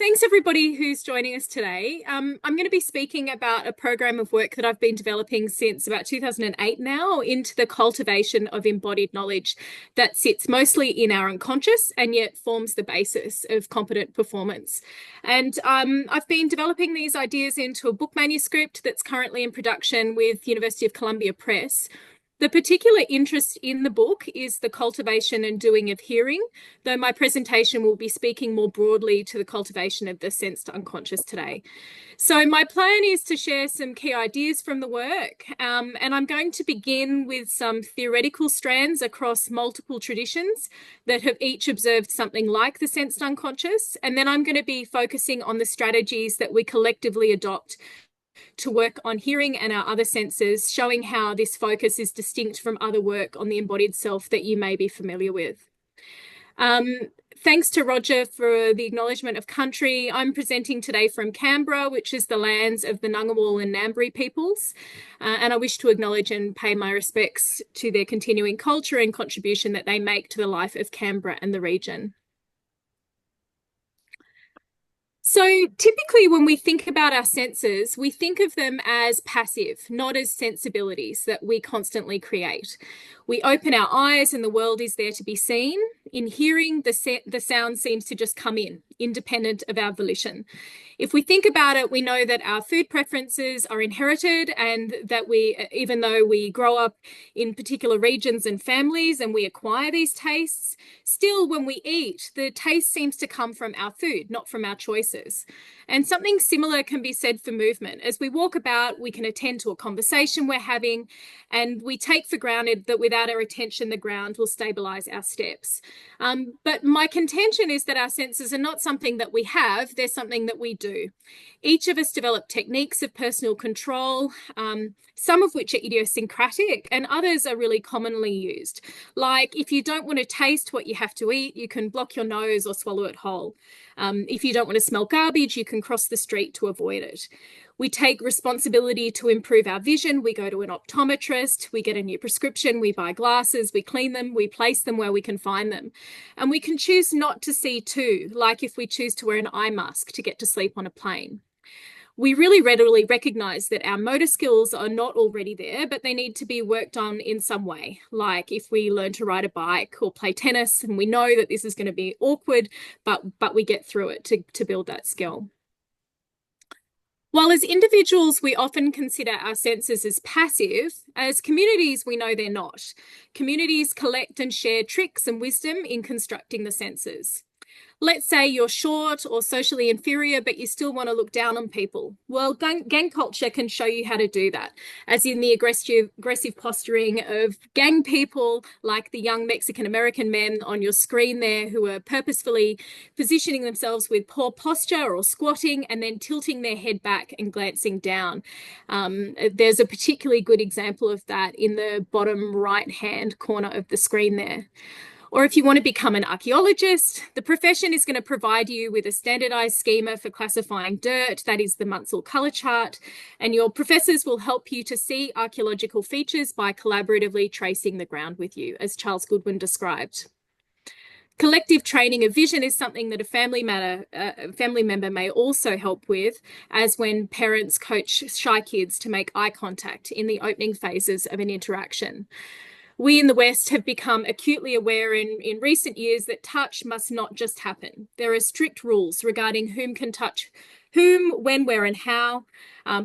Thanks everybody who's joining us today. I'm going to be speaking about a program of work that I've been developing since about 2008 now into the cultivation of embodied knowledge that sits mostly in our unconscious and yet forms the basis of competent performance. And I've been developing these ideas into a book manuscript that's currently in production with University of Columbia Press. The particular interest in the book is the cultivation and doing of hearing, though my presentation will be speaking more broadly to the cultivation of the sensed unconscious today. So my plan is to share some key ideas from the work, and I'm going to begin with some theoretical strands across multiple traditions that have each observed something like the sensed unconscious, and then I'm going to be focusing on the strategies that we collectively adopt to work on hearing and our other senses, showing how this focus is distinct from other work on the embodied self that you may be familiar with. Thanks to Roger for the acknowledgement of country. I'm presenting today from Canberra, which is the lands of the Ngunnawal and Ngambri peoples, and I wish to acknowledge and pay my respects to their continuing culture and contribution that they make to the life of Canberra and the region. So typically when we think about our senses, we think of them as passive, not as sensibilities that we constantly create. We open our eyes and the world is there to be seen. In hearing, the sound seems to just come in, independent of our volition. If we think about it, we know that our food preferences are inherited and that even though we grow up in particular regions and families and we acquire these tastes, still when we eat, the taste seems to come from our food, not from our choices. And something similar can be said for movement. As we walk about, we can attend to a conversation we're having, and we take for granted that without our attention, the ground will stabilize our steps. But my contention is that our senses are not something that we have, they're something that we do. Each of us develop techniques of personal control, some of which are idiosyncratic and others are really commonly used. Like if you don't want to taste what you have to eat, you can block your nose or swallow it whole. If you don't want to smell garbage, you can cross the street to avoid it. We take responsibility to improve our vision. We go to an optometrist, we get a new prescription, we buy glasses, we clean them, we place them where we can find them. And we can choose not to see too, like if we choose to wear an eye mask to get to sleep on a plane. We really readily recognize that our motor skills are not already there, but they need to be worked on in some way. Like if we learn to ride a bike or play tennis, and we know that this is going to be awkward, but we get through it to build that skill. While as individuals, we often consider our senses as passive, as communities, we know they're not. Communities collect and share tricks and wisdom in constructing the senses. Let's say you're short or socially inferior, but you still want to look down on people. Well, gang culture can show you how to do that, as in the aggressive posturing of gang people, like the young Mexican-American men on your screen there who are purposefully positioning themselves with poor posture or squatting and then tilting their head back and glancing down. There's a particularly good example of that in the bottom right-hand corner of the screen there. Or if you want to become an archaeologist, the profession is going to provide you with a standardized schema for classifying dirt, that is the Munsell colour chart, and your professors will help you to see archaeological features by collaboratively tracing the ground with you, as Charles Goodwin described. Collective training of vision is something that a family member may also help with, as when parents coach shy kids to make eye contact in the opening phases of an interaction. We in the West have become acutely aware in recent years that touch must not just happen. There are strict rules regarding whom can touch whom, when, where, and how.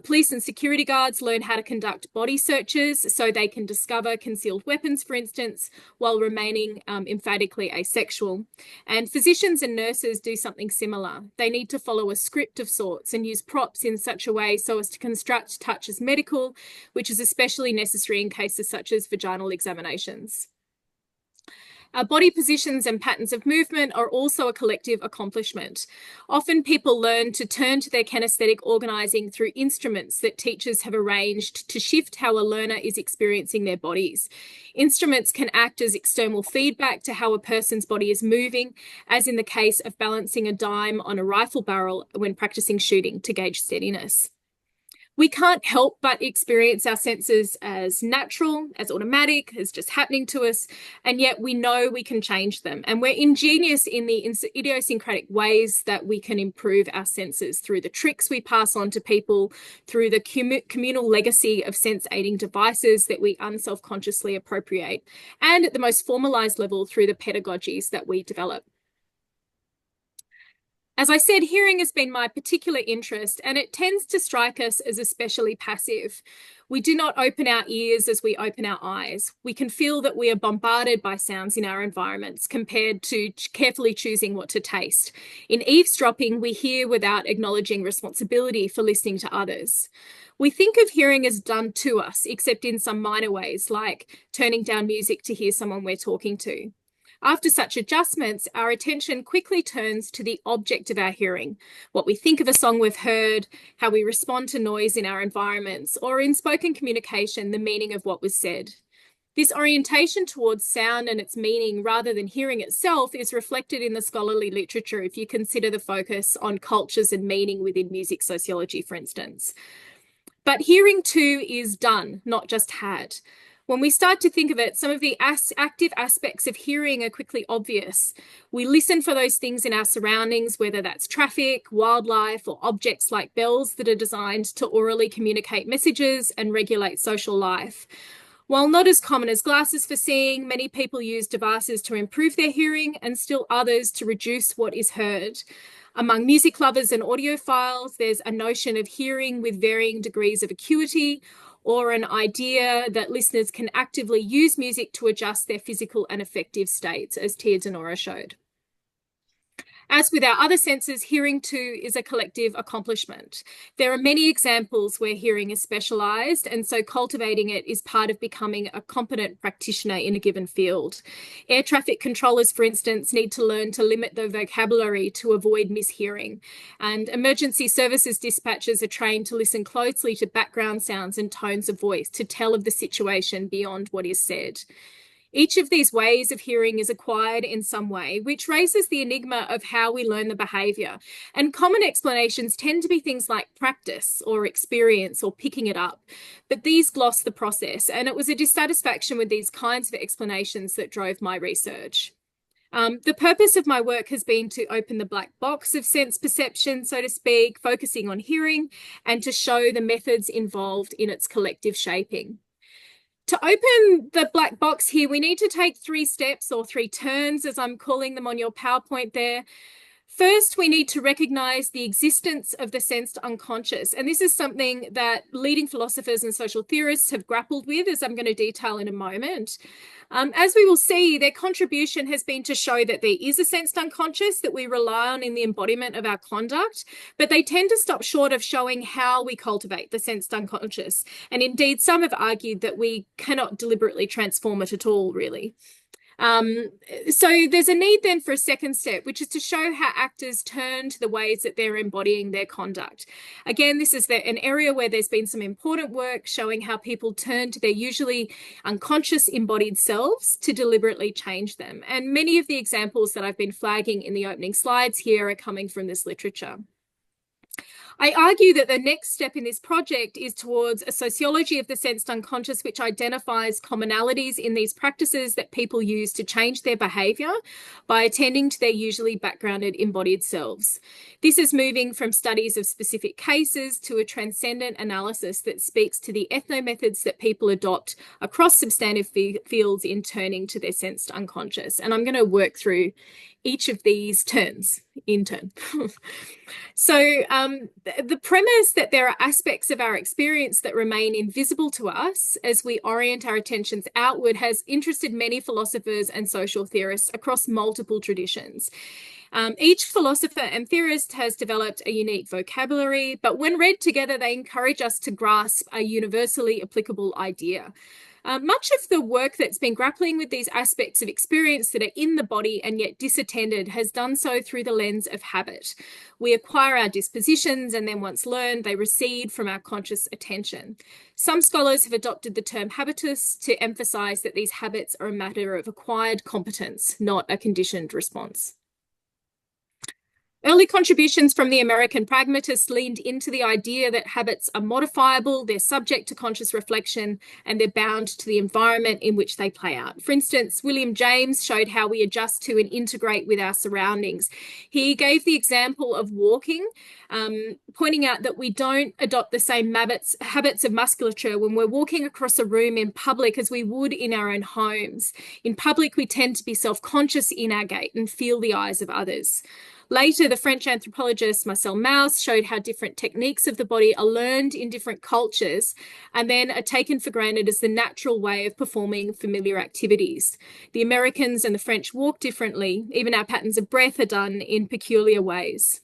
Police and security guards learn how to conduct body searches so they can discover concealed weapons, for instance, while remaining emphatically asexual. And physicians and nurses do something similar. They need to follow a script of sorts and use props in such a way so as to construct touch as medical, which is especially necessary in cases such as vaginal examinations. Our body positions and patterns of movement are also a collective accomplishment. Often people learn to turn to their kinesthetic organising through instruments that teachers have arranged to shift how a learner is experiencing their bodies. Instruments can act as external feedback to how a person's body is moving, as in the case of balancing a dime on a rifle barrel when practicing shooting to gauge steadiness. We can't help but experience our senses as natural, as automatic, as just happening to us, and yet we know we can change them. And we're ingenious in the idiosyncratic ways that we can improve our senses through the tricks we pass on to people, through the communal legacy of sense-aiding devices that we unselfconsciously appropriate, and at the most formalized level through the pedagogies that we develop. As I said, hearing has been my particular interest, and it tends to strike us as especially passive. We do not open our ears as we open our eyes. We can feel that we are bombarded by sounds in our environments compared to carefully choosing what to taste. In eavesdropping, we hear without acknowledging responsibility for listening to others. We think of hearing as done to us, except in some minor ways, like turning down music to hear someone we're talking to. After such adjustments, our attention quickly turns to the object of our hearing, what we think of a song we've heard, how we respond to noise in our environments, or in spoken communication, the meaning of what was said. This orientation towards sound and its meaning rather than hearing itself is reflected in the scholarly literature if you consider the focus on cultures and meaning within music sociology, for instance. But hearing too is done, not just had. When we start to think of it, some of the active aspects of hearing are quickly obvious. We listen for those things in our surroundings, whether that's traffic, wildlife, or objects like bells that are designed to orally communicate messages and regulate social life. While not as common as glasses for seeing, many people use devices to improve their hearing and still others to reduce what is heard. Among music lovers and audiophiles, there's a notion of hearing with varying degrees of acuity, or an idea that listeners can actively use music to adjust their physical and affective states, as Tia Denora showed. As with our other senses, hearing too is a collective accomplishment. There are many examples where hearing is specialised, and so cultivating it is part of becoming a competent practitioner in a given field. Air traffic controllers, for instance, need to learn to limit their vocabulary to avoid mishearing, and emergency services dispatchers are trained to listen closely to background sounds and tones of voice to tell of the situation beyond what is said. Each of these ways of hearing is acquired in some way, which raises the enigma of how we learn the behaviour. And common explanations tend to be things like practice or experience or picking it up. But these gloss the process, and it was a dissatisfaction with these kinds of explanations that drove my research. The purpose of my work has been to open the black box of sense perception, so to speak, focusing on hearing, and to show the methods involved in its collective shaping. To open the black box here, we need to take 3 steps or 3 turns, as I'm calling them on your PowerPoint there. First, we need to recognise the existence of the sensed unconscious. And this is something that leading philosophers and social theorists have grappled with, as I'm going to detail in a moment. As we will see, their contribution has been to show that there is a sensed unconscious that we rely on in the embodiment of our conduct, but they tend to stop short of showing how we cultivate the sensed unconscious. And indeed, some have argued that we cannot deliberately transform it at all, really. So there's a need then for a second step, which is to show how actors turn to the ways that they're embodying their conduct. Again, this is an area where there's been some important work showing how people turn to their usually unconscious embodied selves to deliberately change them. And many of the examples that I've been flagging in the opening slides here are coming from this literature. I argue that the next step in this project is towards a sociology of the sensed unconscious, which identifies commonalities in these practices that people use to change their behaviour by attending to their usually backgrounded embodied selves. This is moving from studies of specific cases to a transcendent analysis that speaks to the ethnomethods that people adopt across substantive fields in turning to their sensed unconscious. And I'm going to work through each of these turns in turn. So the premise that there are aspects of our experience that remain invisible to us as we orient our attentions outward has interested many philosophers and social theorists across multiple traditions. Each philosopher and theorist has developed a unique vocabulary, but when read together, they encourage us to grasp a universally applicable idea. Much of the work that's been grappling with these aspects of experience that are in the body and yet disattended has done so through the lens of habit. We acquire our dispositions, and then once learned, they recede from our conscious attention. Some scholars have adopted the term habitus to emphasise that these habits are a matter of acquired competence, not a conditioned response. Early contributions from the American pragmatists leaned into the idea that habits are modifiable, they're subject to conscious reflection, and they're bound to the environment in which they play out. For instance, William James showed how we adjust to and integrate with our surroundings. He gave the example of walking, pointing out that we don't adopt the same habits of musculature when we're walking across a room in public as we would in our own homes. In public, we tend to be self-conscious in our gait and feel the eyes of others. Later, the French anthropologist Marcel Mauss showed how different techniques of the body are learned in different cultures and then are taken for granted as the natural way of performing familiar activities. The Americans and the French walk differently. Even our patterns of breath are done in peculiar ways.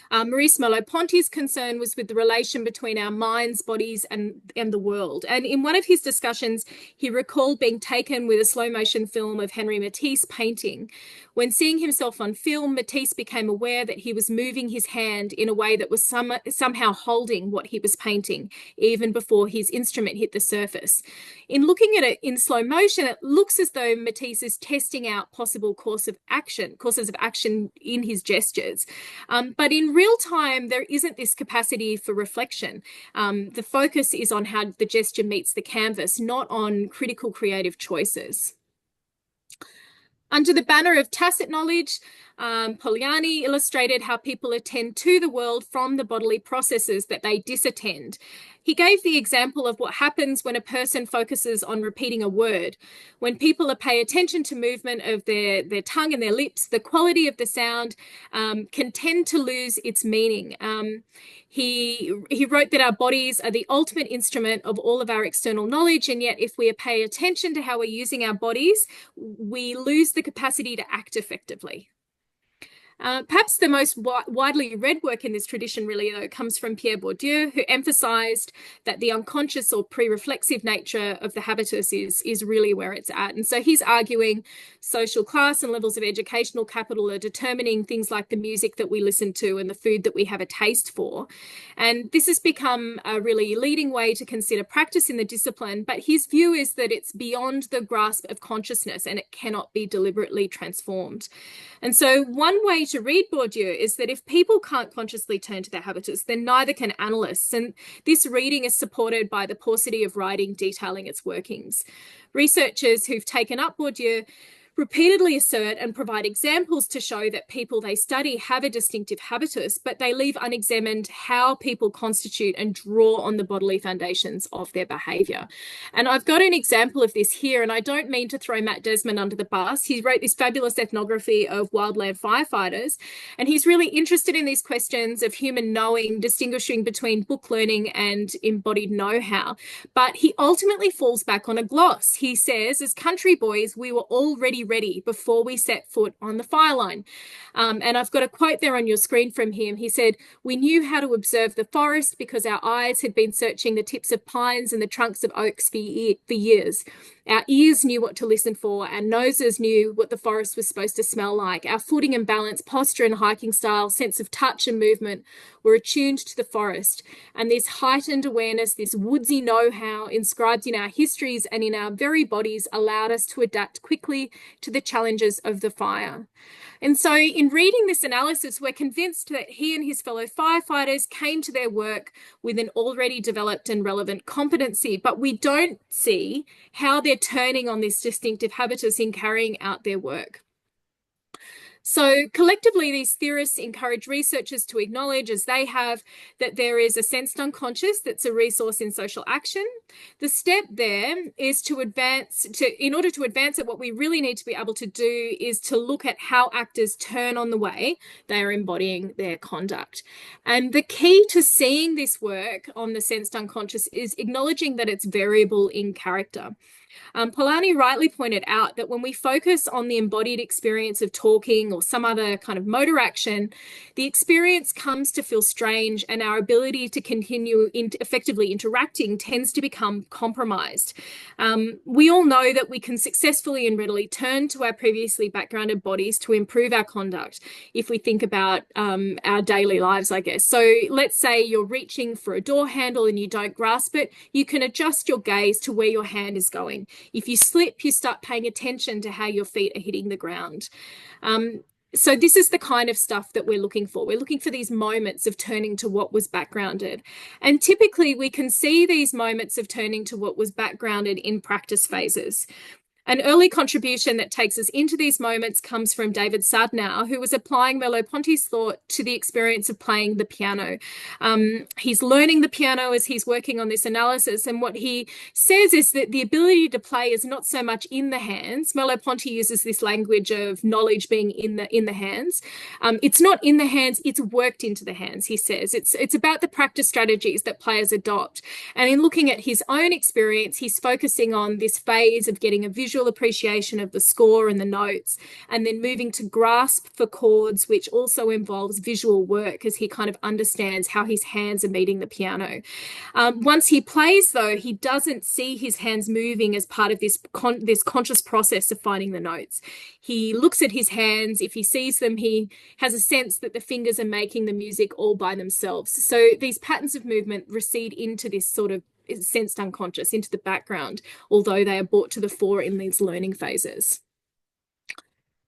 Maurice Merleau-Ponty's concern was with the relation between our minds, bodies, and the world. And in one of his discussions, he recalled being taken with a slow-motion film of Henri Matisse painting. When seeing himself on film, Matisse became aware that he was moving his hand in a way that was somehow holding what he was painting, even before his instrument hit the surface. In looking at it in slow motion, it looks as though Matisse is testing out possible courses of action in his gestures. But in real time, there isn't this capacity for reflection. The focus is on how the gesture meets the canvas, not on critical creative choices. Under the banner of tacit knowledge, Polanyi illustrated how people attend to the world from the bodily processes that they disattend. He gave the example of what happens when a person focuses on repeating a word. When people pay attention to movement of their tongue and their lips, the quality of the sound can tend to lose its meaning. He wrote that our bodies are the ultimate instrument of all of our external knowledge, and yet if we pay attention to how we're using our bodies, we lose the capacity to act effectively. Perhaps the most widely read work in this tradition really, though, comes from Pierre Bourdieu, who emphasised that the unconscious or pre-reflexive nature of the habitus is really where it's at. And so he's arguing social class and levels of educational capital are determining things like the music that we listen to and the food that we have a taste for. And this has become a really leading way to consider practice in the discipline, but his view is that it's beyond the grasp of consciousness and it cannot be deliberately transformed. And so one way to read Bourdieu is that if people can't consciously turn to their habitus, then neither can analysts. And this reading is supported by the paucity of writing detailing its workings. Researchers who've taken up Bourdieu repeatedly assert and provide examples to show that people they study have a distinctive habitus, but they leave unexamined how people constitute and draw on the bodily foundations of their behaviour. And I've got an example of this here, and I don't mean to throw Matt Desmond under the bus. He wrote this fabulous ethnography of wildland firefighters, and he's really interested in these questions of human knowing, distinguishing between book learning and embodied know-how. But he ultimately falls back on a gloss. He says, as country boys, we were already ready before we set foot on the fire line. And I've got a quote there on your screen from him. He said, "We knew how to observe the forest because our eyes had been searching the tips of pines and the trunks of oaks for years. Our ears knew what to listen for. Our noses knew what the forest was supposed to smell like. Our footing and balance, posture and hiking style, sense of touch and movement were attuned to the forest. And this heightened awareness, this woodsy know-how inscribed in our histories and in our very bodies allowed us to adapt quickly to the challenges of the fire." And so in reading this analysis, we're convinced that he and his fellow firefighters came to their work with an already developed and relevant competency, but we don't see how they're turning on this distinctive habitus in carrying out their work. So collectively, these theorists encourage researchers to acknowledge, as they have, that there is a sensed unconscious that's a resource in social action. The step there is in order to advance it, what we really need to be able to do is to look at how actors turn on the way they are embodying their conduct. And the key to seeing this work on the sensed unconscious is acknowledging that it's variable in character. Polanyi rightly pointed out that when we focus on the embodied experience of talking or some other kind of motor action, the experience comes to feel strange and our ability to continue effectively interacting tends to become compromised. We all know that we can successfully and readily turn to our previously backgrounded bodies to improve our conduct if we think about our daily lives, I guess. So let's say you're reaching for a door handle and you don't grasp it, you can adjust your gaze to where your hand is going. If you slip, you start paying attention to how your feet are hitting the ground. So this is the kind of stuff that we're looking for. We're looking for these moments of turning to what was backgrounded. And typically we can see these moments of turning to what was backgrounded in practice phases. An early contribution that takes us into these moments comes from David Sadnow, who was applying Merleau-Ponty's thought to the experience of playing the piano. He's learning the piano as he's working on this analysis, and what he says is that the ability to play is not so much in the hands. Merleau-Ponty uses this language of knowledge being in the hands. It's not in the hands, it's worked into the hands, he says. It's about the practice strategies that players adopt. And in looking at his own experience, he's focusing on this phase of getting a visual appreciation of the score and the notes, and then moving to grasp for chords, which also involves visual work as he kind of understands how his hands are meeting the piano. Once he plays, though, he doesn't see his hands moving as part of this conscious process of finding the notes. He looks at his hands. If he sees them, he has a sense that the fingers are making the music all by themselves. So these patterns of movement recede into this sort of sensed unconscious, into the background, although they are brought to the fore in these learning phases.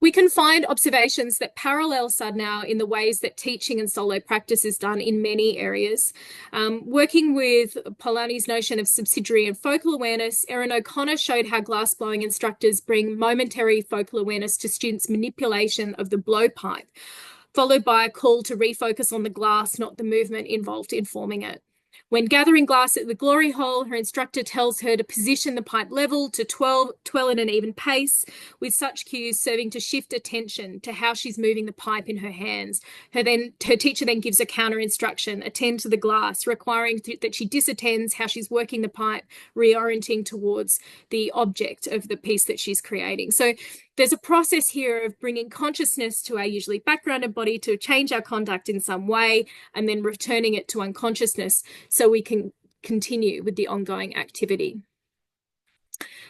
We can find observations that parallel Sadnow in the ways that teaching and solo practice is done in many areas. Working with Polanyi's notion of subsidiary and focal awareness, Erin O'Connor showed how glassblowing instructors bring momentary focal awareness to students' manipulation of the blowpipe, followed by a call to refocus on the glass, not the movement involved in forming it. When gathering glass at the glory hole, her instructor tells her to position the pipe level, to twirl at an even pace, with such cues serving to shift attention to how she's moving the pipe in her hands. Her teacher then gives a counter instruction, attend to the glass, requiring that she disattends how she's working the pipe, reorienting towards the object of the piece that she's creating. So there's a process here of bringing consciousness to our usually backgrounded body to change our conduct in some way, and then returning it to unconsciousness so we can continue with the ongoing activity.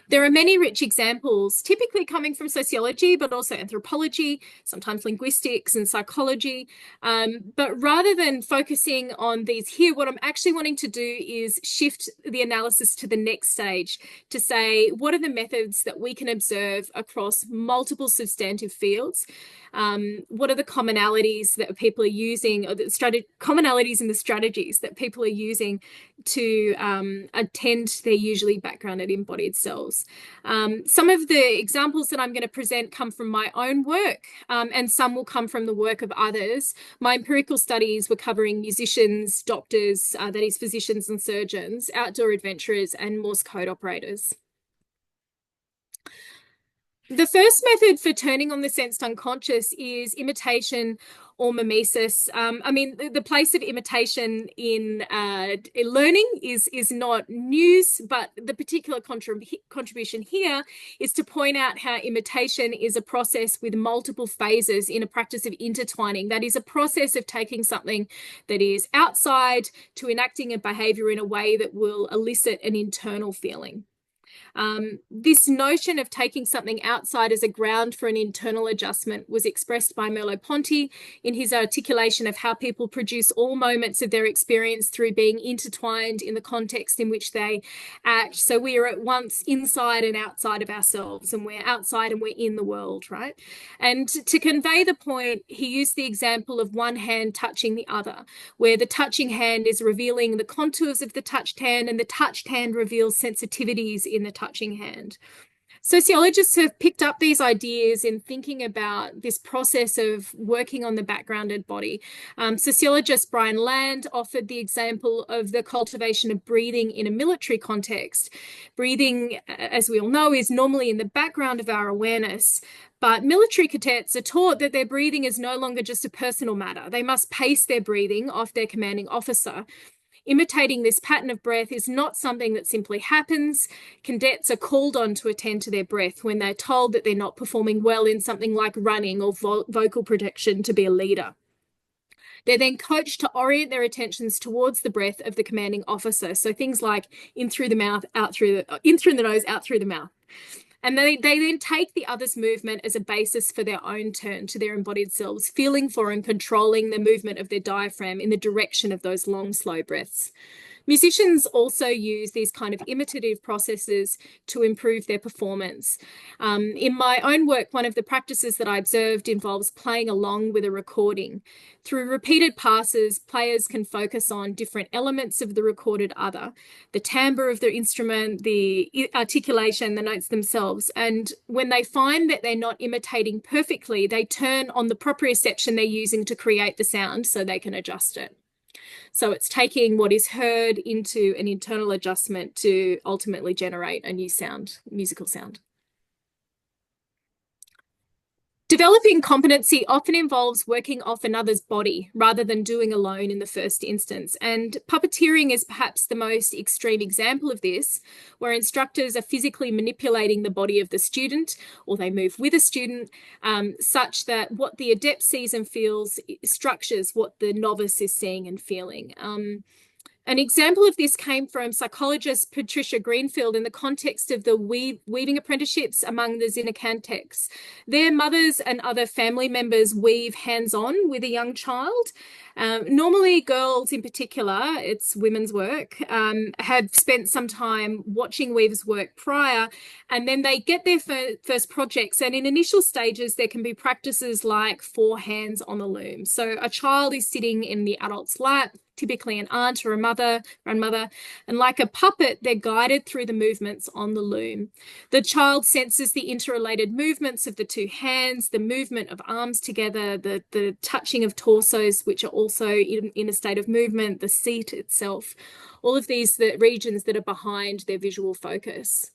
There are many rich examples, typically coming from sociology, but also anthropology, sometimes linguistics and psychology. But rather than focusing on these here, what I'm actually wanting to do is shift the analysis to the next stage to say, what are the methods that we can observe across multiple substantive fields? What are the commonalities that people are using, or the commonalities in the strategies that people are using to attend to their usually backgrounded embodied selves? Some of the examples that I'm going to present come from my own work, and some will come from the work of others. My empirical studies were covering musicians, doctors, that is physicians and surgeons, outdoor adventurers, and Morse code operators. The first method for turning on the sensed unconscious is imitation or mimesis. I mean, the place of imitation in learning is not news, but the particular contribution here is to point out how imitation is a process with multiple phases in a practice of intertwining. That is a process of taking something that is outside to enacting a behaviour in a way that will elicit an internal feeling. This notion of taking something outside as a ground for an internal adjustment was expressed by Merleau-Ponty in his articulation of how people produce all moments of their experience through being intertwined in the context in which they act. So we are at once inside and outside of ourselves, and we're outside and we're in the world, right? And to convey the point, he used the example of one hand touching the other, where the touching hand is revealing the contours of the touched hand, and the touched hand reveals sensitivities in the touching hand. Sociologists have picked up these ideas in thinking about this process of working on the backgrounded body. Sociologist Brian Land offered the example of the cultivation of breathing in a military context. Breathing, as we all know, is normally in the background of our awareness, but military cadets are taught that their breathing is no longer just a personal matter. They must pace their breathing off their commanding officer. Imitating this pattern of breath is not something that simply happens. Cadets are called on to attend to their breath when they're told that they're not performing well in something like running or vocal projection to be a leader. They're then coached to orient their attentions towards the breath of the commanding officer. So things like in through the mouth, in through the nose, out through the mouth. And they then take the other's movement as a basis for their own turn to their embodied selves, feeling for and controlling the movement of their diaphragm in the direction of those long, slow breaths. Musicians also use these kind of imitative processes to improve their performance. In my own work, one of the practices that I observed involves playing along with a recording. Through repeated passes, players can focus on different elements of the recorded other, the timbre of the instrument, the articulation, the notes themselves. And when they find that they're not imitating perfectly, they turn on the proprioception they're using to create the sound so they can adjust it. So it's taking what is heard into an internal adjustment to ultimately generate a new sound, musical sound. Developing competency often involves working off another's body rather than doing alone in the first instance. And puppeteering is perhaps the most extreme example of this, where instructors are physically manipulating the body of the student, or they move with a student, such that what the adept sees and feels structures what the novice is seeing and feeling. An example of this came from psychologist Patricia Greenfield in the context of the weaving apprenticeships among the Zinnicantecs. Their mothers and other family members weave hands-on with a young child. Normally, girls in particular, it's women's work, have spent some time watching weavers work prior, and then they get their first projects. And in initial stages, there can be practices like 4 hands on the loom. So a child is sitting in the adult's lap, typically an aunt or a mother, grandmother, and like a puppet, they're guided through the movements on the loom. The child senses the interrelated movements of the 2 hands, the movement of arms together, the touching of torsos, which are also in a state of movement, the seat itself, all of these the regions that are behind their visual focus.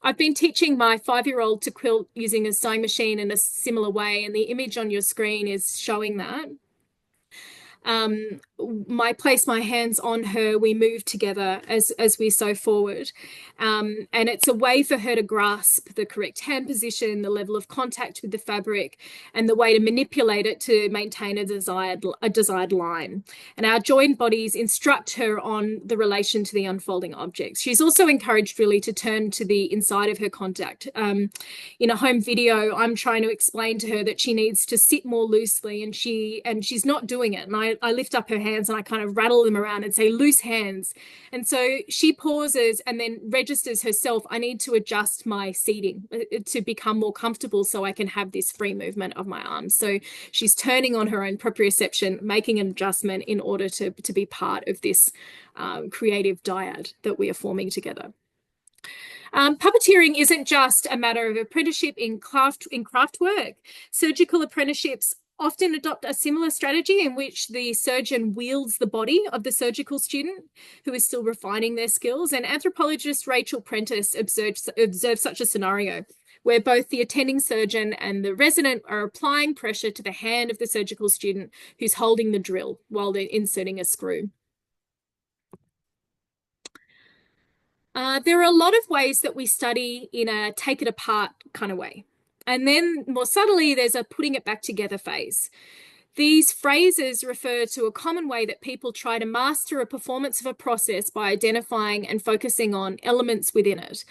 I've been teaching my 5-year-old to quilt using a sewing machine in a similar way, and the image on your screen is showing that. I place my hands on her, we move together as we sew forward. And it's a way for her to grasp the correct hand position, the level of contact with the fabric, and the way to manipulate it to maintain a desired line. And our joined bodies instruct her on the relation to the unfolding objects. She's also encouraged really to turn to the inside of her contact. In a home video, I'm trying to explain to her that she needs to sit more loosely, and she's not doing it. And I lift up her hands and I kind of rattle them around and say, loose hands. And so she pauses and then registers herself, I need to adjust my seating to become more comfortable so I can have this free movement of my arms. So she's turning on her own proprioception, making an adjustment in order to be part of this creative dyad that we are forming together. Puppeteering isn't just a matter of apprenticeship in craft work. Surgical apprenticeships often adopt a similar strategy in which the surgeon wields the body of the surgical student who is still refining their skills. And anthropologist Rachel Prentice observed such a scenario where both the attending surgeon and the resident are applying pressure to the hand of the surgical student who's holding the drill while they're inserting a screw. There are a lot of ways that we study in a take it apart kind of way. And then more subtly, there's a putting it back together phase. These phrases refer to a common way that people try to master a performance of a process by identifying and focusing on elements within it.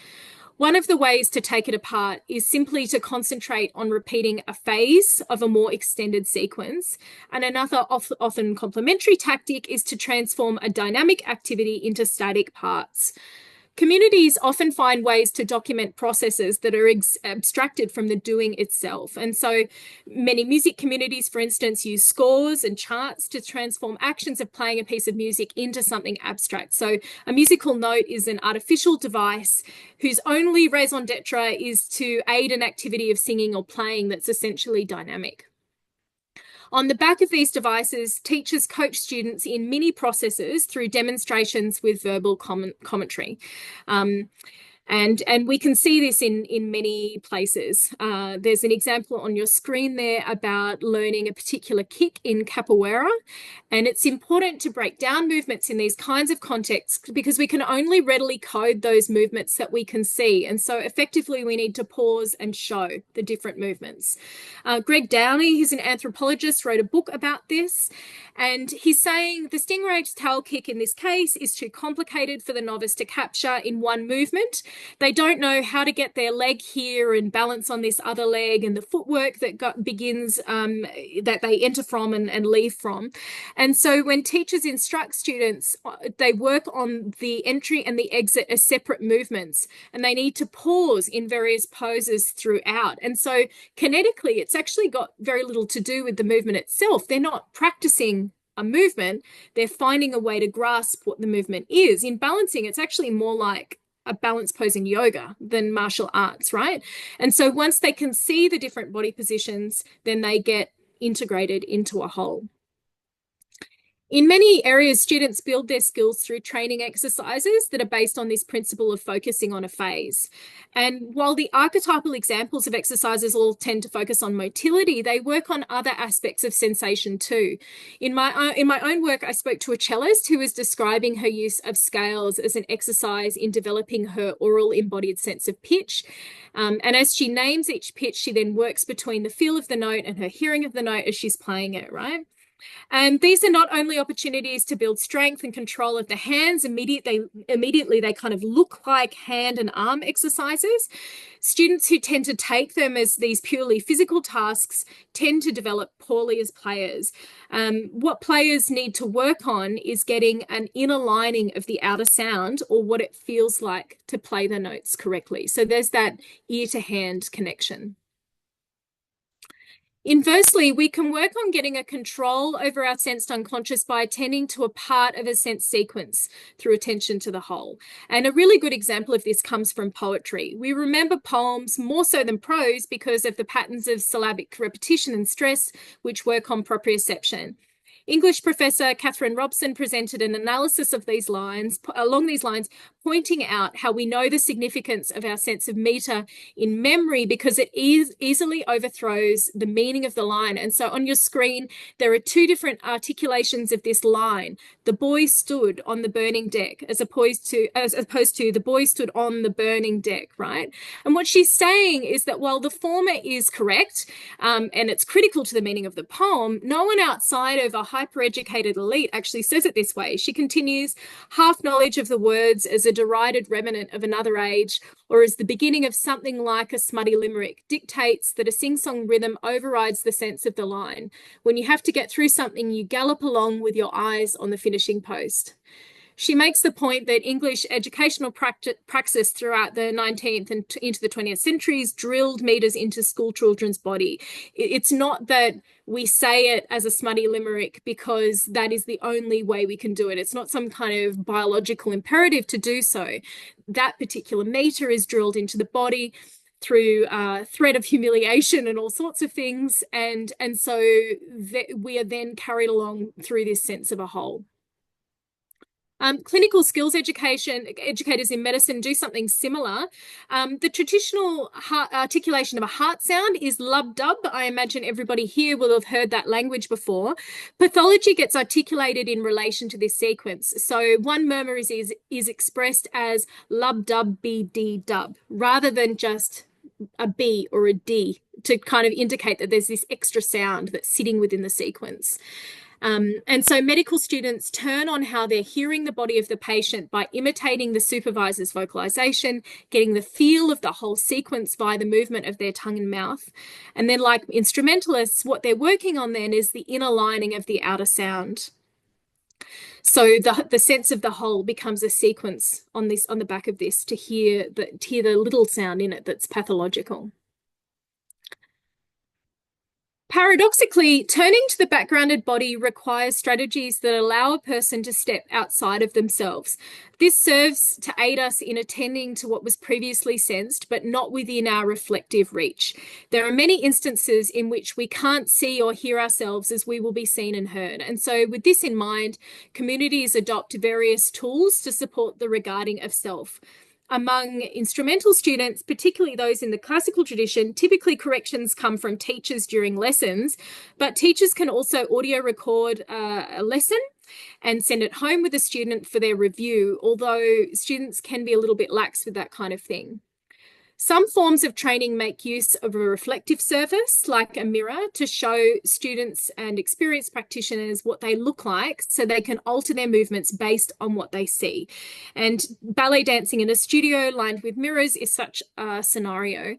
One of the ways to take it apart is simply to concentrate on repeating a phase of a more extended sequence. And another often complementary tactic is to transform a dynamic activity into static parts. Communities often find ways to document processes that are abstracted from the doing itself. And so many music communities, for instance, use scores and charts to transform actions of playing a piece of music into something abstract. So a musical note is an artificial device whose only raison d'etre is to aid an activity of singing or playing that's essentially dynamic. On the back of these devices, teachers coach students in mini processes through demonstrations with verbal commentary. And we can see this in many places. There's an example on your screen there about learning a particular kick in capoeira. And it's important to break down movements in these kinds of contexts because we can only readily code those movements that we can see. And so effectively, we need to pause and show the different movements. Greg Downey, who's an anthropologist, wrote a book about this. And he's saying the stingray tail kick in this case is too complicated for the novice to capture in one movement. They don't know how to get their leg here and balance on this other leg, and the footwork that begins that they enter from and leave from. And so when teachers instruct students, they work on the entry and the exit as separate movements, and they need to pause in various poses throughout. And so kinetically, it's actually got very little to do with the movement itself. They're not practicing a movement, they're finding a way to grasp what the movement is. In balancing, it's actually more like a balance pose in yoga than martial arts, right? And so once they can see the different body positions, then they get integrated into a whole. In many areas, students build their skills through training exercises that are based on this principle of focusing on a phase. And while the archetypal examples of exercises all tend to focus on motility, they work on other aspects of sensation too. In my own work, I spoke to a cellist who was describing her use of scales as an exercise in developing her oral embodied sense of pitch. And as she names each pitch, she then works between the feel of the note and her hearing of the note as she's playing it, right? And these are not only opportunities to build strength and control of the hands, immediately they kind of look like hand and arm exercises. Students who tend to take them as these purely physical tasks tend to develop poorly as players. What players need to work on is getting an inner lining of the outer sound, or what it feels like to play the notes correctly. So there's that ear to hand connection. Inversely, we can work on getting a control over our sensed unconscious by attending to a part of a sense sequence through attention to the whole. And a really good example of this comes from poetry. We remember poems more so than prose because of the patterns of syllabic repetition and stress, which work on proprioception. English professor Catherine Robson presented an analysis of these lines, along these lines, pointing out how we know the significance of our sense of meter in memory because it easily overthrows the meaning of the line. And so on your screen, there are two different articulations of this line. The boy stood on the burning deck, as opposed to the boy stood on the burning deck, right? And what she's saying is that while the former is correct, and it's critical to the meaning of the poem, no one outside of a hyper-educated elite actually says it this way. She continues, half knowledge of the words as a derided remnant of another age, or as the beginning of something like a smutty limerick, dictates that a sing-song rhythm overrides the sense of the line. When you have to get through something, you gallop along with your eyes on the finishing post. She makes the point that English educational praxis throughout the 19th and into the 20th centuries drilled meters into school children's body. It's not that we say it as a smutty limerick because that is the only way we can do it. It's not some kind of biological imperative to do so. That particular meter is drilled into the body through threat of humiliation and all sorts of things. And so we are then carried along through this sense of a whole. Clinical skills educators in medicine do something similar. The traditional articulation of a heart sound is lub-dub. I imagine everybody here will have heard that language before. Pathology gets articulated in relation to this sequence. So one murmur is expressed as lub-dub-b-d-dub, rather than just a B or a D, to kind of indicate that there's this extra sound that's sitting within the sequence. And so medical students turn on how they're hearing the body of the patient by imitating the supervisor's vocalization, getting the feel of the whole sequence via the movement of their tongue and mouth. And then, like instrumentalists, what they're working on then is the inner lining of the outer sound. So the sense of the whole becomes a sequence on the back of this to hear the little sound in it that's pathological. Paradoxically, turning to the backgrounded body requires strategies that allow a person to step outside of themselves. This serves to aid us in attending to what was previously sensed, but not within our reflective reach. There are many instances in which we can't see or hear ourselves as we will be seen and heard. And so with this in mind, communities adopt various tools to support the regarding of self. Among instrumental students, particularly those in the classical tradition, typically corrections come from teachers during lessons, but teachers can also audio record a lesson and send it home with a student for their review, although students can be a little bit lax with that kind of thing. Some forms of training make use of a reflective surface, like a mirror, to show students and experienced practitioners what they look like so they can alter their movements based on what they see. And ballet dancing in a studio lined with mirrors is such a scenario.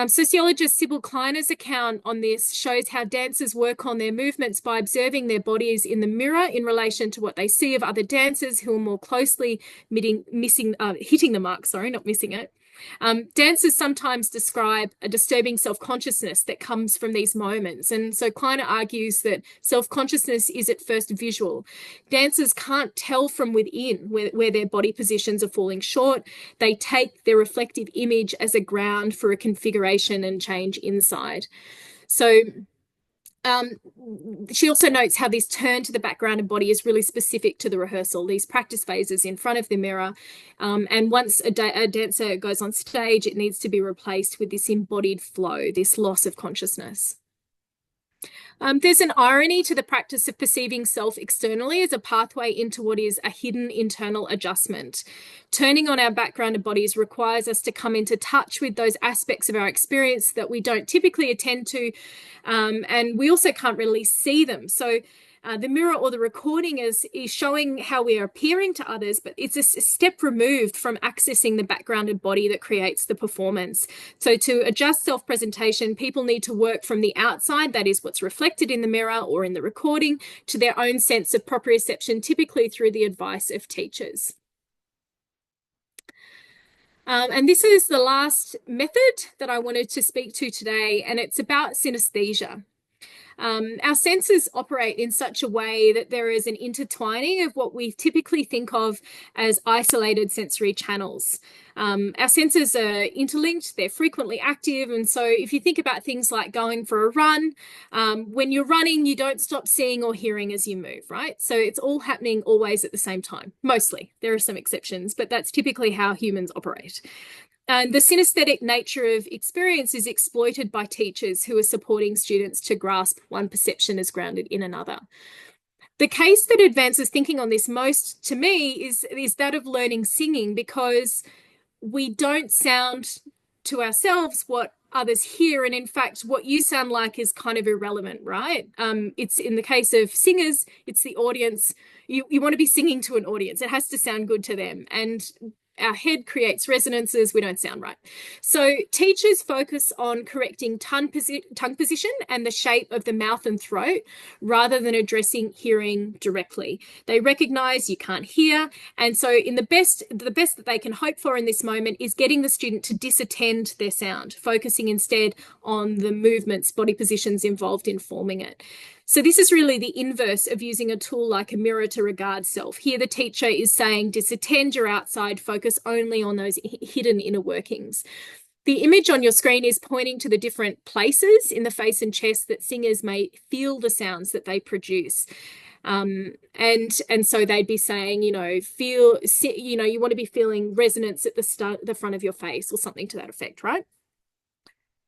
Sociologist Sybil Kleiner's account on this shows how dancers work on their movements by observing their bodies in the mirror in relation to what they see of other dancers who are more closely hitting the mark, not missing it. Dancers sometimes describe a disturbing self-consciousness that comes from these moments. And so Kleiner argues that self-consciousness is at first visual. Dancers can't tell from within where their body positions are falling short. They take their reflective image as a ground for a configuration and change inside. So she also notes how this turn to the background and body is really specific to the rehearsal, these practice phases in front of the mirror. And once a dancer goes on stage, it needs to be replaced with this embodied flow, this loss of consciousness. There's an irony to the practice of perceiving self externally as a pathway into what is a hidden internal adjustment. Turning on our background and bodies requires us to come into touch with those aspects of our experience that we don't typically attend to, and we also can't really see them. So the mirror or the recording is showing how we are appearing to others, but it's a step removed from accessing the background and body that creates the performance. So to adjust self-presentation, people need to work from the outside, that is what's reflected in the mirror or in the recording, to their own sense of proprioception, typically through the advice of teachers. And this is the last method that I wanted to speak to today, and it's about synesthesia. Our senses operate in such a way that there is an intertwining of what we typically think of as isolated sensory channels. Our senses are interlinked, they're frequently active. And so if you think about things like going for a run, when you're running, you don't stop seeing or hearing as you move, right? So it's all happening always at the same time, mostly. There are some exceptions, but that's typically how humans operate. And the synesthetic nature of experience is exploited by teachers who are supporting students to grasp one perception as grounded in another. The case that advances thinking on this most to me is that of learning singing, because we don't sound to ourselves what others hear. And in fact, what you sound like is kind of irrelevant, right? It's in the case of singers, it's the audience. You want to be singing to an audience. It has to sound good to them. And our head creates resonances, we don't sound right. So teachers focus on correcting tongue position and the shape of the mouth and throat rather than addressing hearing directly. They recognize you can't hear. And so the best that they can hope for in this moment is getting the student to disattend their sound, focusing instead on the movements, body positions involved in forming it. So this is really the inverse of using a tool like a mirror to regard self. Here, the teacher is saying, disattend your outside, focus only on those hidden inner workings. The image on your screen is pointing to the different places in the face and chest that singers may feel the sounds that they produce. And so they'd be saying, you want to be feeling resonance at the front of your face or something to that effect, right?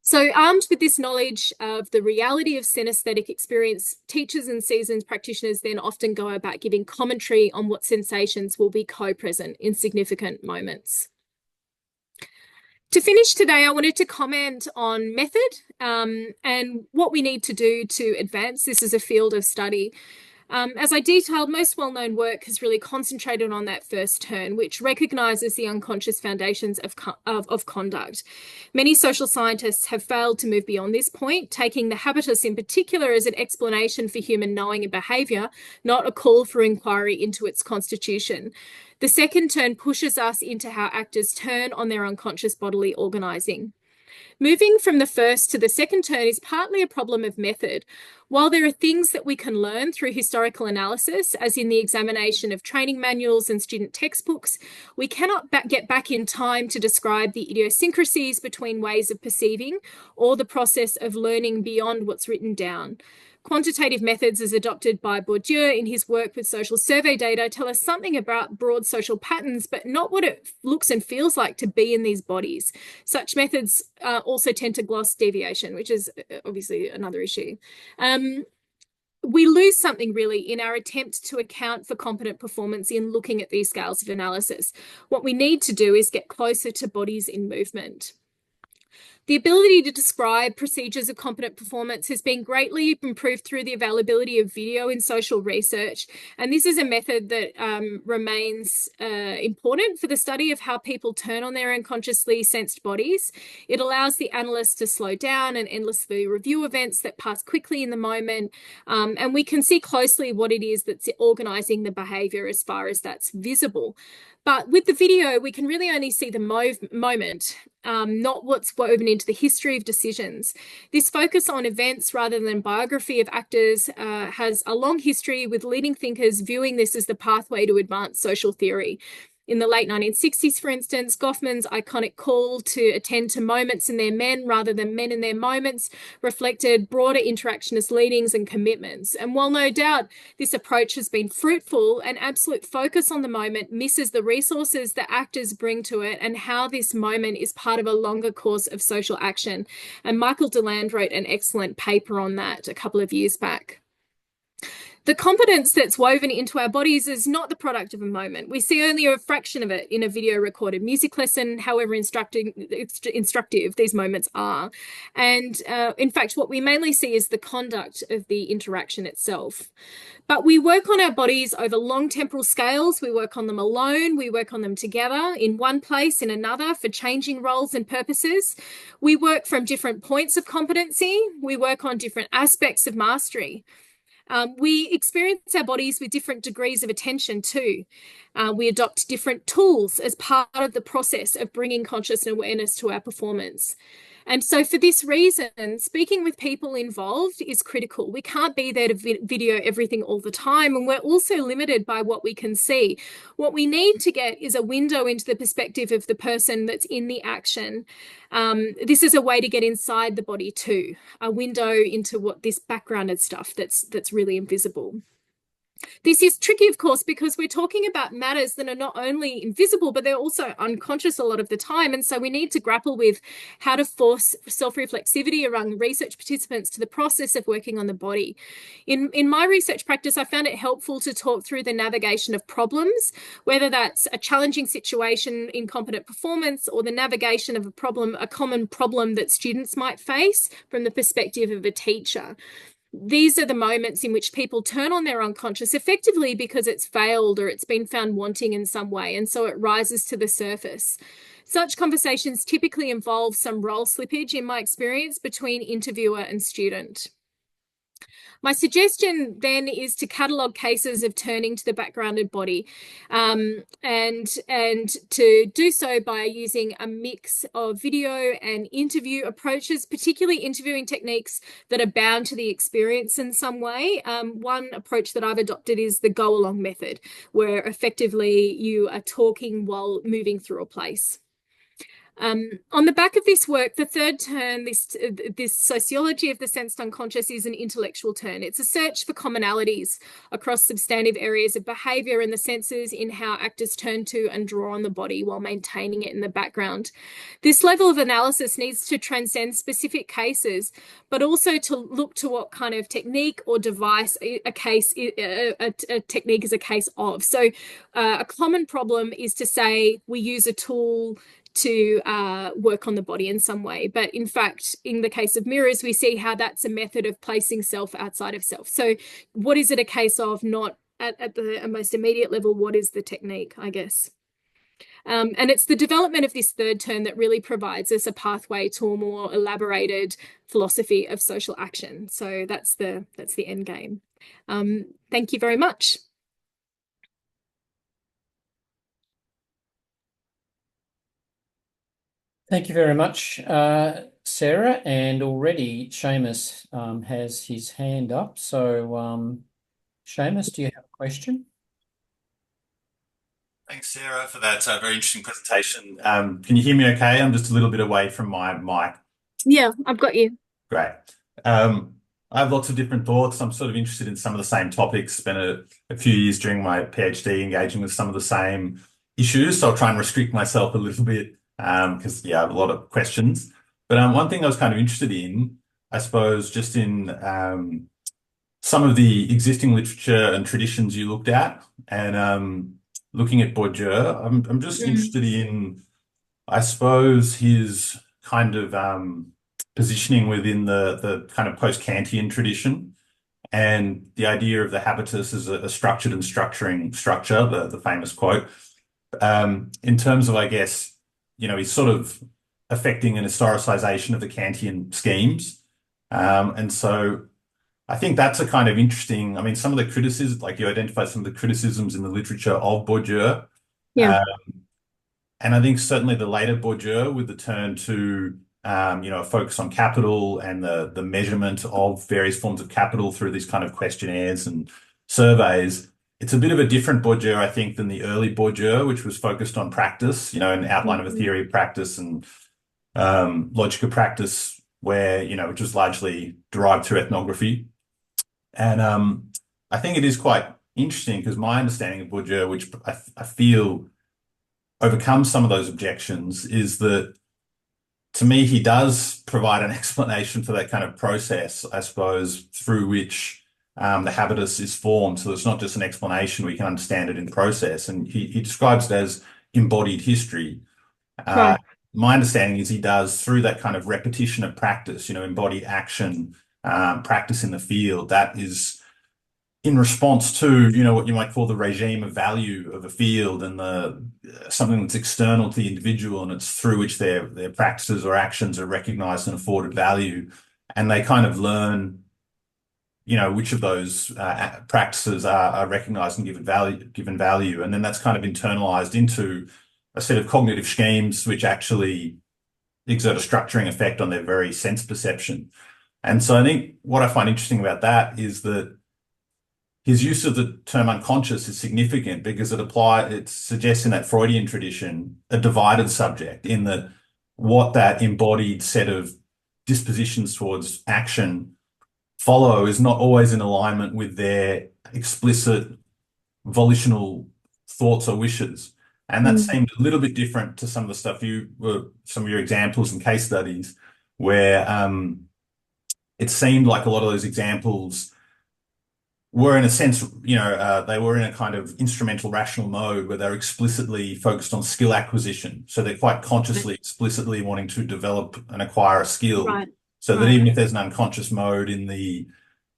So armed with this knowledge of the reality of synesthetic experience, teachers and seasoned practitioners then often go about giving commentary on what sensations will be co-present in significant moments. To finish today, I wanted to comment on method and what we need to do to advance this as a field of study. As I detailed, most well-known work has really concentrated on that first turn, which recognises the unconscious foundations of conduct. Many social scientists have failed to move beyond this point, taking the habitus in particular as an explanation for human knowing and behaviour, not a call for inquiry into its constitution. The second turn pushes us into how actors turn on their unconscious bodily organising. Moving from the first to the second turn is partly a problem of method. While there are things that we can learn through historical analysis, as in the examination of training manuals and student textbooks, we cannot get back in time to describe the idiosyncrasies between ways of perceiving or the process of learning beyond what's written down. Quantitative methods as adopted by Bourdieu in his work with social survey data tell us something about broad social patterns, but not what it looks and feels like to be in these bodies. Such methods also tend to gloss deviation, which is obviously another issue. We lose something really in our attempt to account for competent performance in looking at these scales of analysis. What we need to do is get closer to bodies in movement. The ability to describe procedures of competent performance has been greatly improved through the availability of video in social research. And this is a method that remains important for the study of how people turn on their unconsciously sensed bodies. It allows the analyst to slow down and endlessly review events that pass quickly in the moment. And we can see closely what it is that's organizing the behavior as far as that's visible. But with the video, we can really only see the moment, not what's woven into the history of decisions. This focus on events rather than biography of actors has a long history, with leading thinkers viewing this as the pathway to advanced social theory. In the late 1960s, for instance, Goffman's iconic call to attend to moments in their men rather than men in their moments reflected broader interactionist leanings and commitments. And while no doubt this approach has been fruitful, an absolute focus on the moment misses the resources that actors bring to it and how this moment is part of a longer course of social action. And Michael Deland wrote an excellent paper on that a couple of years back. The competence that's woven into our bodies is not the product of a moment. We see only a fraction of it in a video recorded music lesson, however instructive these moments are. And in fact, what we mainly see is the conduct of the interaction itself. But we work on our bodies over long temporal scales. We work on them alone. We work on them together, in one place, in another, for changing roles and purposes. We work from different points of competency. We work on different aspects of mastery. We experience our bodies with different degrees of attention too. We adopt different tools as part of the process of bringing conscious awareness to our performance. And so for this reason, speaking with people involved is critical. We can't be there to video everything all the time, and we're also limited by what we can see. What we need to get is a window into the perspective of the person that's in the action. This is a way to get inside the body too, a window into what this backgrounded stuff that's really invisible. This is tricky, of course, because we're talking about matters that are not only invisible, but they're also unconscious a lot of the time. And so we need to grapple with how to force self-reflexivity around research participants to the process of working on the body. In my research practice, I found it helpful to talk through the navigation of problems, whether that's a challenging situation in competent performance or the navigation of a common problem that students might face from the perspective of a teacher. These are the moments in which people turn on their unconscious effectively because it's failed or it's been found wanting in some way, and so it rises to the surface. Such conversations typically involve some role slippage, in my experience, between interviewer and student. My suggestion then is to catalogue cases of turning to the backgrounded body, and to do so by using a mix of video and interview approaches, particularly interviewing techniques that are bound to the experience in some way. One approach that I've adopted is the go-along method, where effectively you are talking while moving through a place. On the back of this work, the third turn, this sociology of the sensed unconscious, is an intellectual turn. It's a search for commonalities across substantive areas of behaviour and the senses in how actors turn to and draw on the body while maintaining it in the background. This level of analysis needs to transcend specific cases, but also to look to what kind of technique or device a technique is a case of. So a common problem is to say we use a tool to work on the body in some way. But in fact, in the case of mirrors, we see how that's a method of placing self outside of self. So what is it a case of? Not at the most immediate level, what is the technique, I guess? And it's the development of this third turn that really provides us a pathway to a more elaborated philosophy of social action. So that's the end game. Thank you very much. Thank you very much, Sarah. And already Seamus has his hand up. So, Seamus, do you have a question? Thanks, Sarah, for that very interesting presentation. Can you hear me okay? I'm just a little bit away from my mic. Yeah, I've got you. Great. I have lots of different thoughts. I'm sort of interested in some of the same topics. Spent a few years during my PhD engaging with some of the same issues, so I'll try and restrict myself a little bit because, yeah, I have a lot of questions. But one thing I was kind of interested in, I suppose, just in some of the existing literature and traditions you looked at, and looking at Bourdieu, I'm just interested in, I suppose, his kind of positioning within the kind of post-Kantian tradition, and the idea of the habitus as a structured and structuring structure, the famous quote, in terms of, I guess, he's sort of affecting an historicization of the Kantian schemes. And so I think that's a kind of interesting, I mean, some of the criticisms, like you identify some of the criticisms in the literature of Bourdieu. Yeah. And I think certainly the later Bourdieu, with the turn to a focus on capital and the measurement of various forms of capital through these kind of questionnaires and surveys, it's a bit of a different Bourdieu, I think, than the early Bourdieu, which was focused on practice, an outline of a theory of practice and logic of practice, which was largely derived through ethnography. And I think it is quite interesting because my understanding of Bourdieu, which I feel overcomes some of those objections, is that to me, he does provide an explanation for that kind of process, I suppose, through which the habitus is formed. So it's not just an explanation, we can understand it in process. And he describes it as embodied history. Right. My understanding is he does, through that kind of repetition of practice, embodied action, practice in the field, that is in response to, what you might call the regime of value of a field and something that's external to the individual, and it's through which their practices or actions are recognized and afforded value. And they kind of learn, which of those practices are recognized and given value. And then that's kind of internalized into a set of cognitive schemes which actually exert a structuring effect on their very sense perception. And so I think what I find interesting about that is that his use of the term unconscious is significant because it suggests in that Freudian tradition a divided subject, in that what that embodied set of dispositions towards action follow is not always in alignment with their explicit volitional thoughts or wishes. And that seemed a little bit different to some of the stuff some of your examples and case studies, where it seemed like a lot of those examples were, in a sense, they were in a kind of instrumental rational mode where they're explicitly focused on skill acquisition. So they're quite consciously, explicitly wanting to develop and acquire a skill. Right. So that even if there's an unconscious mode in the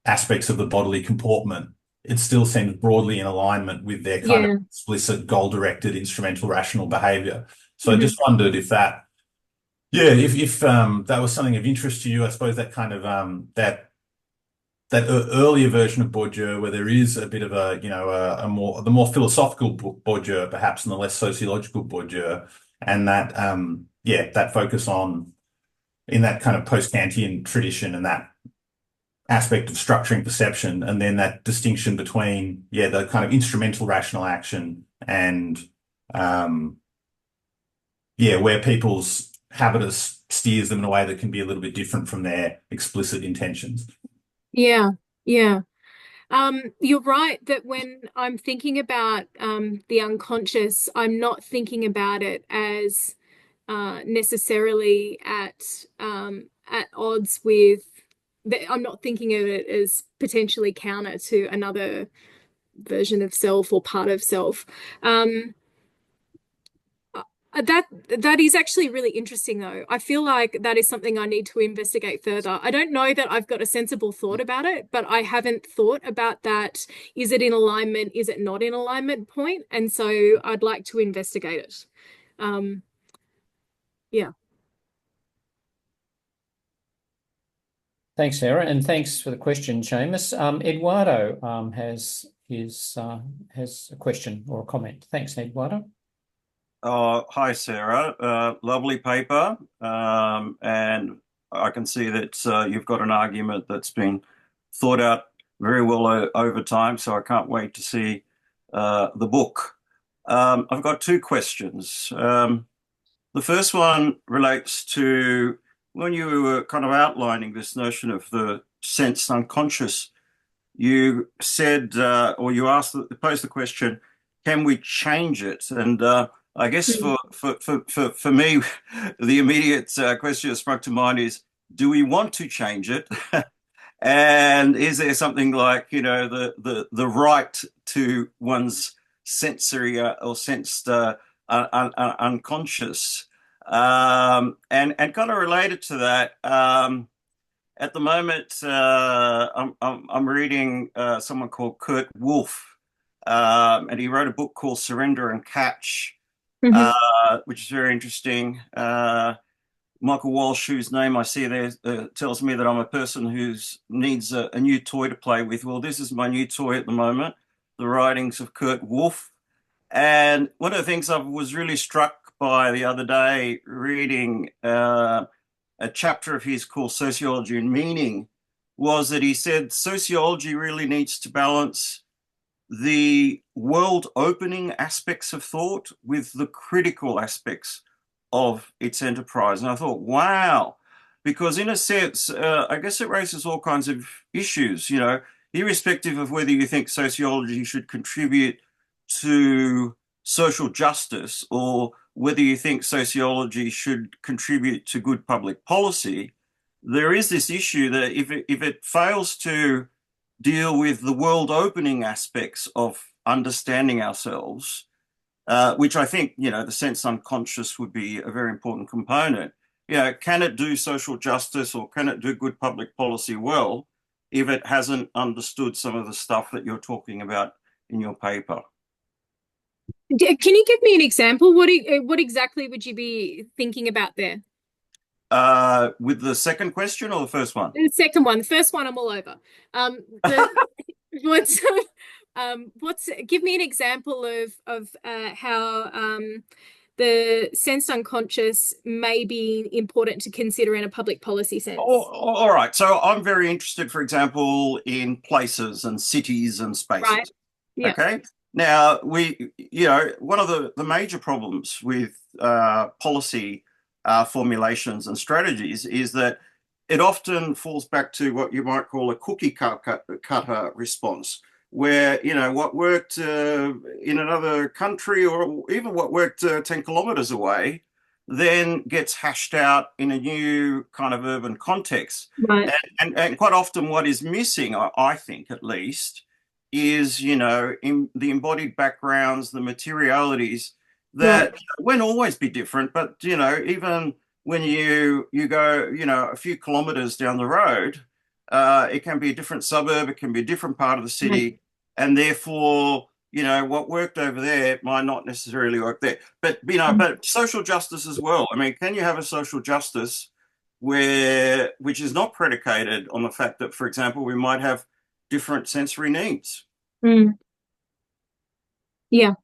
aspects of the bodily comportment, it still seems broadly in alignment with their kind of explicit goal-directed instrumental rational behavior. So I just wondered if that, if that was something of interest to you. I suppose that kind of that earlier version of Bourdieu, where there is a bit of the more philosophical Bourdieu, perhaps, and the less sociological Bourdieu, and that that focus on, in that kind of post-Kantian tradition, and that aspect of structuring perception, and then that distinction between the kind of instrumental rational action and where people's habitus steers them in a way that can be a little bit different from their explicit intentions. Yeah. You're right that when I'm thinking about the unconscious, I'm not thinking about it as necessarily at odds with I'm not thinking of it as potentially counter to another version of self or part of self. That is actually really interesting, though. I feel like that is something I need to investigate further. I don't know that I've got a sensible thought about it, but I haven't thought about that. Is it in alignment? Is it not in alignment point? And so I'd like to investigate it. Yeah. Thanks, Sarah, and thanks for the question, Seamus. Eduardo has a question or a comment. Thanks, Eduardo. Hi, Sarah. Lovely paper, and I can see that you've got an argument that's been thought out very well over time, so I can't wait to see the book. I've got two questions. The first one relates to when you were kind of outlining this notion of the sensed unconscious. You said, or you posed the question, can we change it? And I guess for me, the immediate question that struck to mind is, do we want to change it? And is there something like, the right to one's sensory or sensed unconscious? And kind of related to that, at the moment, I'm reading someone called Kurt Wolff, and he wrote a book called Surrender and Catch, which is very interesting. Michael Walsh, whose name I see there, tells me that I'm a person who needs a new toy to play with. Well, this is my new toy at the moment, the writings of Kurt Wolff. And one of the things I was really struck by the other day reading a chapter of his called Sociology and Meaning was that he said sociology really needs to balance the world opening aspects of thought with the critical aspects of its enterprise. And I thought, wow, because in a sense, I guess it raises all kinds of issues, irrespective of whether you think sociology should contribute to social justice or whether you think sociology should contribute to good public policy. There is this issue that if it fails to deal with the world opening aspects of understanding ourselves, which I think, the sense unconscious would be a very important component. Can it do social justice or can it do good public policy well if it hasn't understood some of the stuff that you're talking about in your paper? Can you give me an example? What exactly would you be thinking about there? With the second question or the first one? The second one. The first one, I'm all over. Give me an example of how the sense unconscious may be important to consider in a public policy sense. All right. So I'm very interested, for example, in places and cities and spaces. Right. Yeah. Okay. Now, one of the major problems with policy formulations and strategies is that it often falls back to what you might call a cookie cutter response, where, what worked in another country or even what worked 10 kilometers away then gets hashed out in a new kind of urban context. Right. And quite often what is missing, I think at least, is, in the embodied backgrounds, the materialities that won't always be different, but, even when you go, a few kilometers down the road, it can be a different suburb, it can be a different part of the city, and therefore, what worked over there might not necessarily work there. But, but social justice as well. I mean, can you have a social justice which is not predicated on the fact that, for example, we might have different sensory needs? Yeah.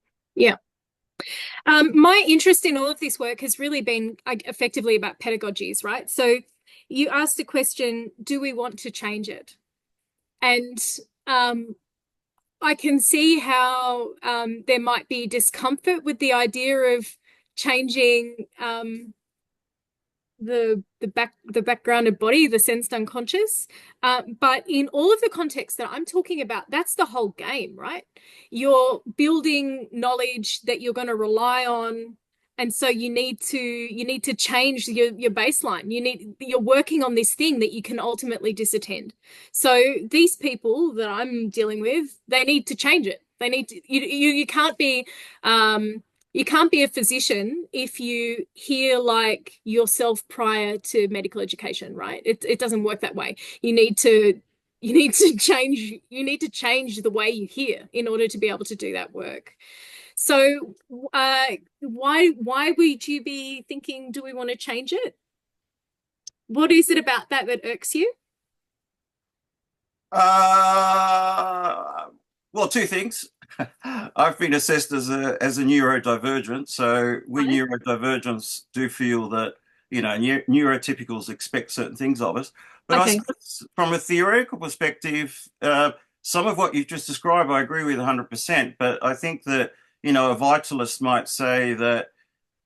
My interest in all of this work has really been effectively about pedagogies, right? So you asked the question, do we want to change it? And I can see how there might be discomfort with the idea of changing the backgrounded body, the sensed unconscious. But in all of the contexts that I'm talking about, that's the whole game, right? You're building knowledge that you're going to rely on. And so you need to change your baseline. You're working on this thing that you can ultimately disattend. So these people that I'm dealing with, they need to change it. They need to, you can't be a physician if you hear like yourself prior to medical education, right? It doesn't work that way. You need to change the way you hear in order to be able to do that work. So why would you be thinking, do we want to change it? What is it about that irks you? Well, two things. I've been assessed as a neurodivergent, so we neurodivergents do feel that neurotypicals expect certain things of us. But I suppose from a theoretical perspective, some of what you've just described, I agree with 100%. But I think that a vitalist might say that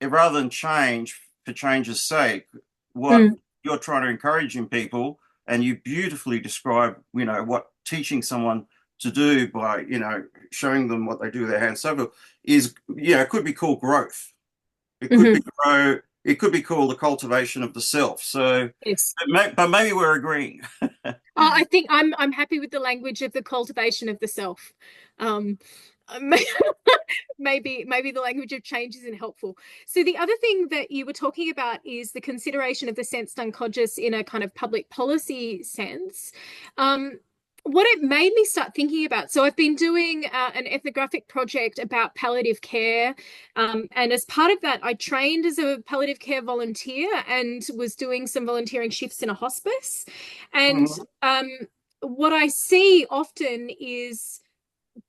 rather than change for change's sake, what you're trying to encourage in people, and you beautifully describe, what teaching someone to do by, showing them what they do with their hands, so forth, is, it could be called growth. It could be called the cultivation of the self. So, yes. But maybe we're agreeing. I think I'm happy with the language of the cultivation of the self. maybe the language of change isn't helpful. So the other thing that you were talking about is the consideration of the sensed unconscious in a kind of public policy sense. What it made me start thinking about, so I've been doing an ethnographic project about palliative care, and as part of that, I trained as a palliative care volunteer and was doing some volunteering shifts in a hospice. And what I see often is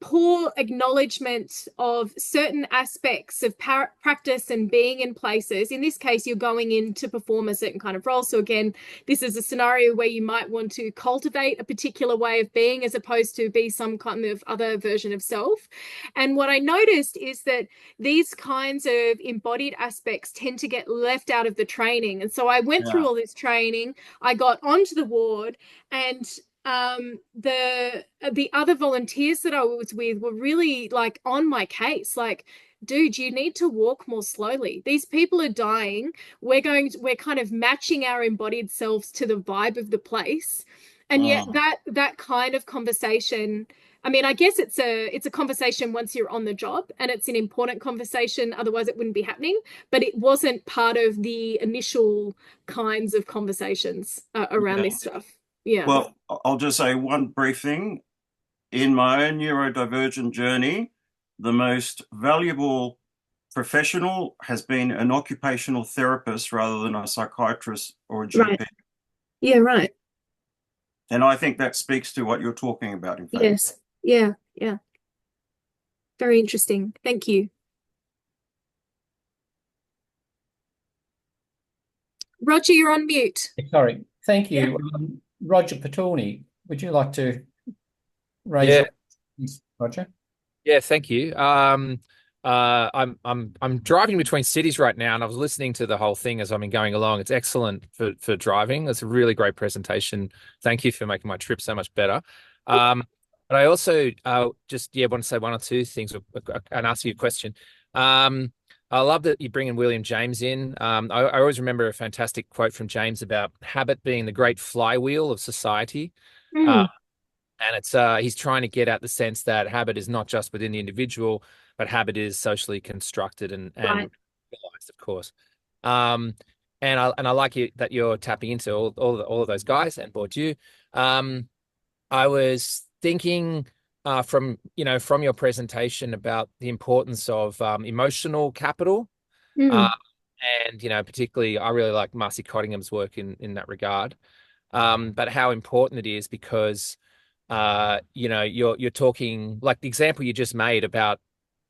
poor acknowledgement of certain aspects of practice and being in places. In this case, you're going in to perform a certain kind of role. So again, this is a scenario where you might want to cultivate a particular way of being as opposed to be some kind of other version of self. And what I noticed is that these kinds of embodied aspects tend to get left out of the training. And so I went through all this training, I got onto the ward, and the other volunteers that I was with were really like on my case, like, dude, you need to walk more slowly. These people are dying. We're kind of matching our embodied selves to the vibe of the place. And yet that kind of conversation, I mean, I guess it's a conversation once you're on the job, and it's an important conversation, otherwise it wouldn't be happening, but it wasn't part of the initial kinds of conversations around this stuff. Yeah. Well, I'll just say one brief thing. In my own neurodivergent journey, the most valuable professional has been an occupational therapist rather than a psychiatrist or a GP. Right. Yeah, right. And I think that speaks to what you're talking about, in fact. Yes. Yeah, yeah. Very interesting. Thank you. Roger, you're on mute. Sorry. Thank you. Roger Patorni, would you like to raise your questions, Roger? Yeah, thank you. I'm driving between cities right now, and I was listening to the whole thing as I've been going along. It's excellent for driving. It's a really great presentation. Thank you for making my trip so much better. But I also want to say one or two things and ask you a question. I love that you bring in William James in. I always remember a fantastic quote from James about habit being the great flywheel of society. And it's he's trying to get at the sense that habit is not just within the individual, but habit is socially constructed and realized, of course. And I like that you're tapping into all of those guys and Bourdieu. I was thinking from your presentation about the importance of emotional capital, and particularly I really like Marcy Cottingham's work in that regard. But how important it is because you're talking like the example you just made about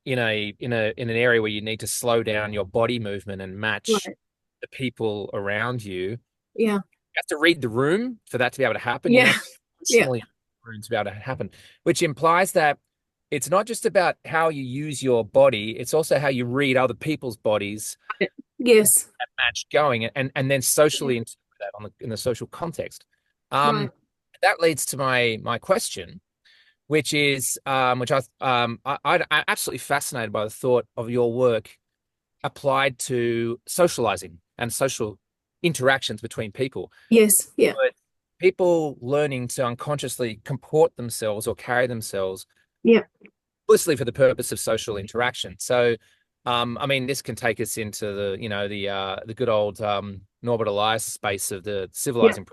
in an area where you need to slow down your body movement and match the people around you. Yeah, you have to read the room for that to be able to happen. Yeah, To be able to happen, which implies that it's not just about how you use your body; it's also how you read other people's bodies. Yes, and match going, and then socially interpret that in the social context. That leads to my question, which is I'm absolutely fascinated by the thought of your work applied to socializing and social interactions between people. Yes, yeah. But people learning to unconsciously comport themselves or carry themselves explicitly for the purpose of social interaction. So, I mean, this can take us into the good old Norbert Elias space of the civilizing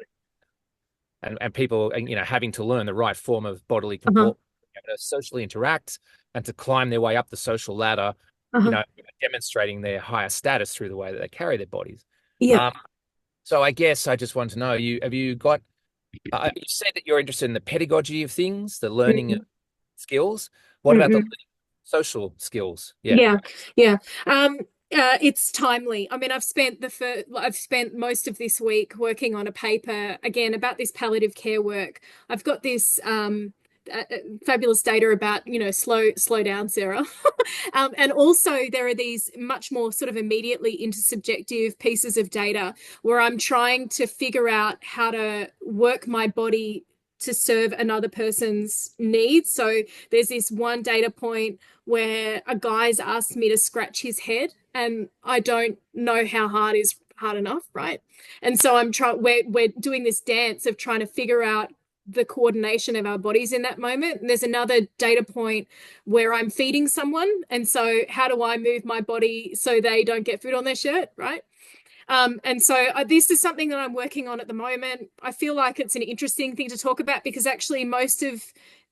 and people, having to learn the right form of bodily comport, to socially interact and to climb their way up the social ladder, demonstrating their higher status through the way that they carry their bodies. Yeah. So I guess I just want to know, you said that you're interested in the pedagogy of things, the learning of skills. What about the social skills? Yeah. It's timely. I mean, I've spent most of this week working on a paper again about this palliative care work. I've got this fabulous data about slow down, Sarah. And also there are these much more sort of immediately intersubjective pieces of data where I'm trying to figure out how to work my body to serve another person's needs. So there's this one data point where a guy's asked me to scratch his head, and I don't know how hard is hard enough, right? And so we're doing this dance of trying to figure out the coordination of our bodies in that moment. And there's another data point where I'm feeding someone. And so how do I move my body so they don't get food on their shirt, right? And so this is something that I'm working on at the moment. I feel like it's an interesting thing to talk about because actually most of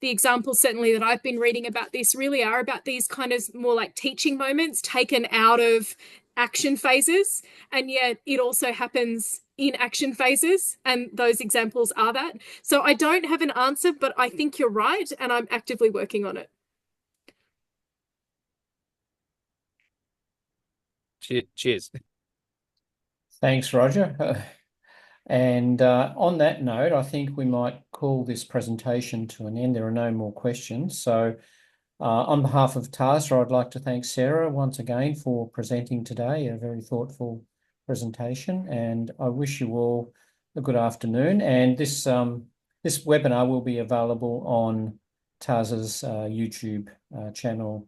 the examples certainly that I've been reading about this really are about these kind of more like teaching moments taken out of action phases. And yet it also happens in action phases. And those examples are that. So I don't have an answer, but I think you're right. And I'm actively working on it. Cheers. Thanks, Roger. And on that note, I think we might call this presentation to an end. There are no more questions. So on behalf of TASA, I'd like to thank Sarah once again for presenting today, a very thoughtful presentation. And I wish you all a good afternoon. And this webinar will be available on TASA's YouTube channel